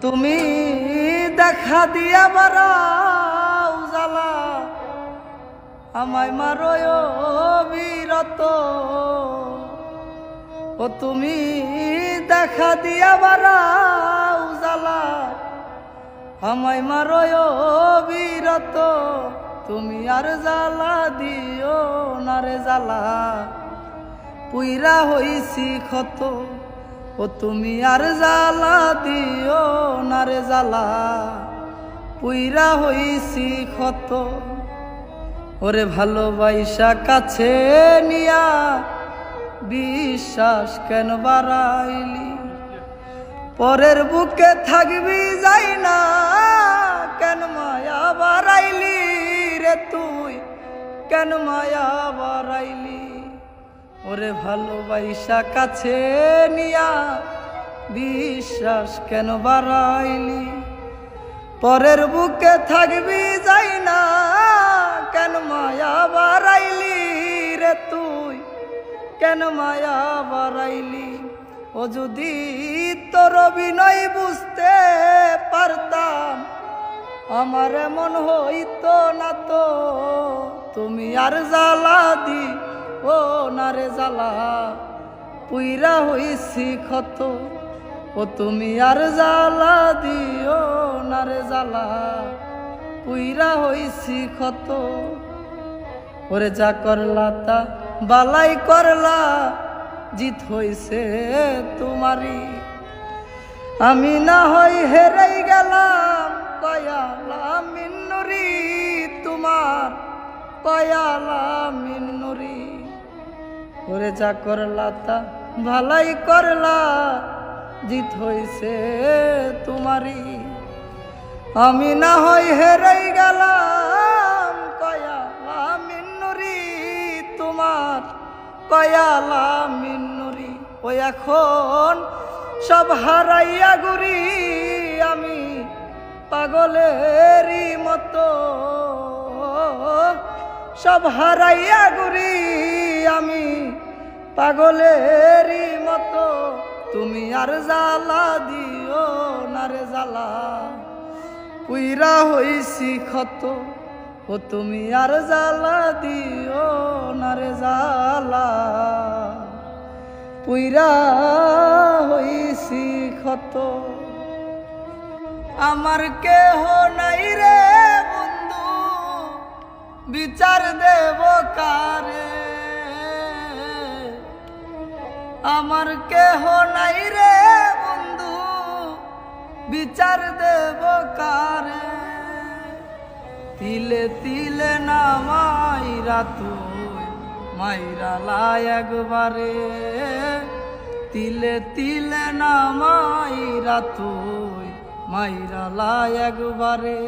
তুমি দেখা দিয়া বারাও জ্বালা আমায় মারোয় বিরত। ও তুমি দেখা দিয়া বারাও জ্বালা আমায় মারোয় বিরত। তুমি আর জ্বালা দিও না রে জ্বালা পুইরা হইছি ক্ষত। ও তুমি আর জ্বালা দিও না রে জ্বালা পুইরা হইছি ক্ষত। ওরে ভালোবাসা কাছে নিয়া বিশ্বাস কেন বাড়াইলি? পরের বুকে থাকবি যাই না কেন মায়া বাড়াইলি রে তুই, কেন মায়া বাড়াইলি? ওরে ভালোবাসা কাছে নিয়া বিশ্বাস কেন বাড়াইলি? পরের বুকে থাকবি যাই না কেন মায়া বাড়াইলি রে তুই, কেন মায়া বাড়াইলি? ও যদি তোর অভিনয় বুঝতে পারতাম আমার এমন হইতো না তো। তুমি আর জ্বালা দি ও না রে জ্বালা পুইরা হইছি ক্ষত। ও তুমি আর জ্বালা দিও না রে জ্বালা পুইরা হইছি ক্ষত। ওরে যা করলা তা বালাই করলা জিত হইছে তোমারি। আমি না হই হেরাই গেলাম কয়ালা মিন্নুরি তোমার, কয়ালা মিন্নুরি। ওরে যা করলা তা ভালাই করলা জিত হইছে তোমারি। আমি না হই হেরাই গেলাম কয়ালা মিন্নুরি তোমার, কয়ালা মিন্নুরি। ও এখন সব হারাইয়া ঘুরি আমি পাগলেরই মতো, সব হারাইয়া ঘুরি আমি পাগলেরই মতো। তুমি আর জ্বালা দিও না রে জ্বালা পুইরা হইছি ক্ষত। ও তুমি আর জ্বালা দিও না রে জ্বালা পুইরা হইছি ক্ষত। আমার কেহ নাই রে বন্ধু বিচার দেব কারে? আমার কেহ নাই রে বন্ধু বিচার দেব কারে? তিলে তিলে না মাইরা তুই মাইরা লাই একবারে, তিলে তিলে না মাইরা তুই মাইরা লাই একবারে।